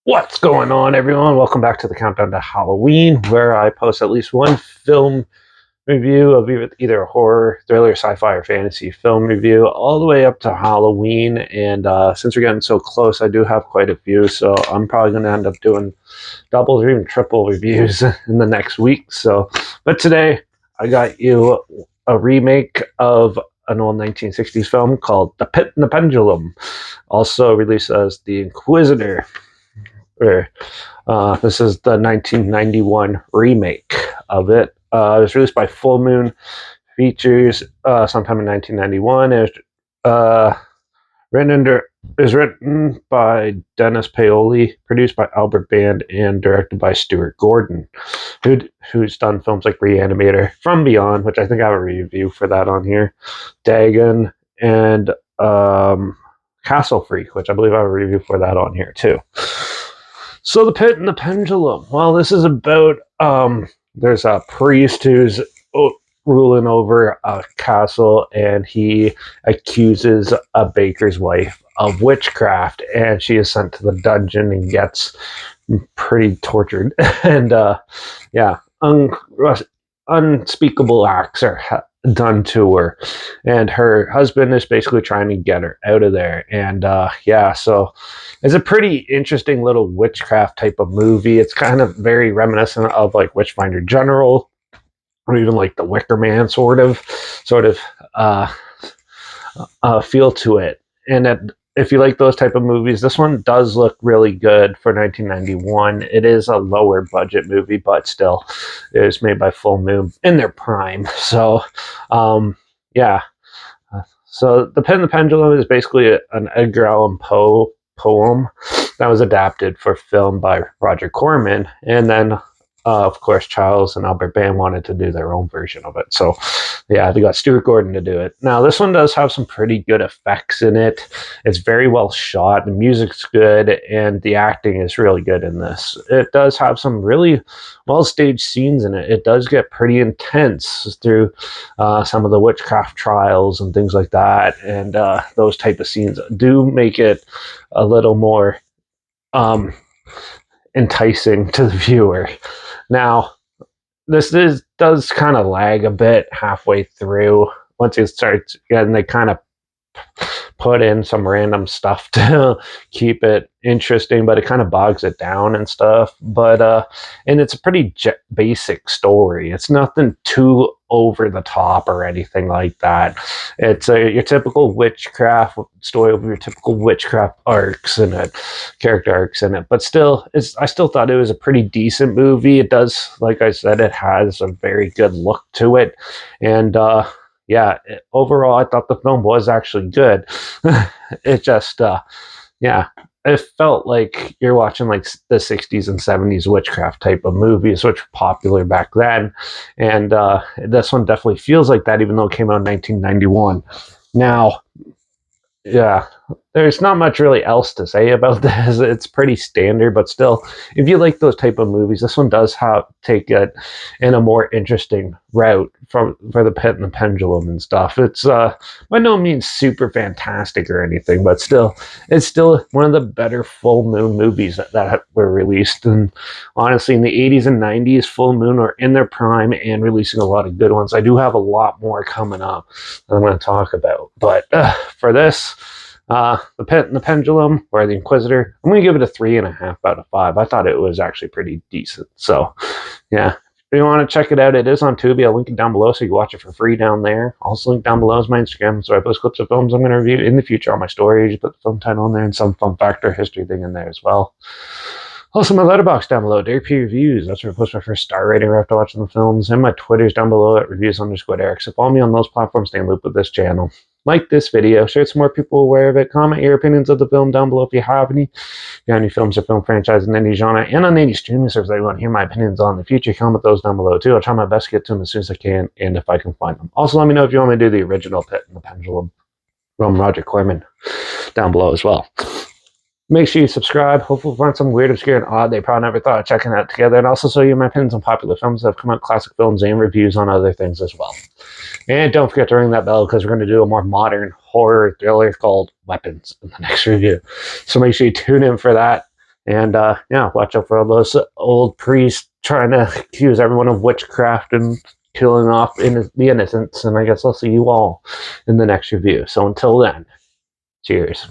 What's going on, everyone? Welcome back to the Countdown to Halloween, where I post at least one film review of either a horror, thriller, sci-fi, or fantasy film review, all the way up to Halloween. And since we're getting so close, I do have quite a few, so I'm probably going to end up doing double or even triple reviews in the next week. But today I got you a remake of an old 1960s film called The Pit and the Pendulum, also released as The Inquisitor. This is the 1991 remake of it. It was released by Full Moon Features sometime in 1991. It was written by Dennis Paoli, produced by Albert Band, and directed by Stuart Gordon, who's done films like Reanimator, From Beyond, which I think I have a review for that on here, Dagon, and Castle Freak, which I believe I have a review for that on here too. So the Pit and the Pendulum. Well, this is about there's a priest who's ruling over a castle, and he accuses a baker's wife of witchcraft, and she is sent to the dungeon and gets pretty tortured. And unspeakable acts are done to her, and her husband is basically trying to get her out of there. And so it's a pretty interesting little witchcraft type of movie. It's kind of very reminiscent of like Witchfinder General, or even like The Wicker Man sort of feel to it. And if you like those type of movies, this one does look really good for 1991. It is a lower budget movie, but still, it was made by Full Moon in their prime. So, So The Pit and the Pendulum is basically an Edgar Allan Poe poem that was adapted for film by Roger Corman, and then of course, Charles and Albert Band wanted to do their own version of it. So, yeah, they got Stuart Gordon to do it. Now, this one does have some pretty good effects in it. It's very well shot. The music's good, and the acting is really good in this. It does have some really well-staged scenes in it. It does get pretty intense through some of the witchcraft trials and things like that. And those type of scenes do make it a little more enticing to the viewer. Now, does kind of lag a bit halfway through. Once it starts, and they kind of put in some random stuff to keep it interesting, but it kind of bogs it down and stuff. But and it's a pretty basic story. It's nothing too over the top or anything like that. It's your typical witchcraft story of your typical witchcraft arcs in it, character arcs in it. But still, I still thought it was a pretty decent movie. It does, like I said, it has a very good look to it, and overall, I thought the film was actually good. It just, it felt like you're watching like the 60s and 70s witchcraft type of movies, which were popular back then. And this one definitely feels like that, even though it came out in 1991. Now, there's not much really else to say about this. It's pretty standard, but still, if you like those type of movies, this one does take it in a more interesting route for the Pit and the Pendulum and stuff. It's by no means super fantastic or anything, but it's still one of the better Full Moon movies that were released. And honestly, in the 80s and 90s, Full Moon are in their prime and releasing a lot of good ones. I do have a lot more coming up that I'm going to talk about, but for this, The Pit and the Pendulum, or The Inquisitor, I'm going to give it a 3.5 out of 5. I thought it was actually pretty decent. So, yeah. If you want to check it out, it is on Tubi. I'll link it down below so you can watch it for free down there. Also, link down below is my Instagram, so I post clips of films I'm going to review in the future on my story. Just put the film title in there and some fun fact or history thing in there as well. Also, my Letterbox down below, Derek P Reviews. That's where I post my first star rating right after watching the films. And my Twitter's down below at reviews_Derek. So follow me on those platforms, stay in loop with this channel. Like this video, share it so more people aware of it. Comment your opinions of the film down below if you have any. If you have any films or film franchises in any genre and on any streaming service that you want to hear my opinions on in the future, comment those down below too. I'll try my best to get to them as soon as I can and if I can find them. Also, let me know if you want me to do the original Pit and the Pendulum from Roger Corman down below as well. Make sure you subscribe. Hopefully we'll find some weird, obscure, and odd they probably never thought of checking out together, and also show you my opinions on popular films that have come out, classic films, and reviews on other things as well. And don't forget to ring that bell because we're going to do a more modern horror thriller called Weapons in the next review. So make sure you tune in for that. And yeah, watch out for all those old priests trying to accuse everyone of witchcraft and killing off the innocents. And I guess I'll see you all in the next review. So until then, cheers.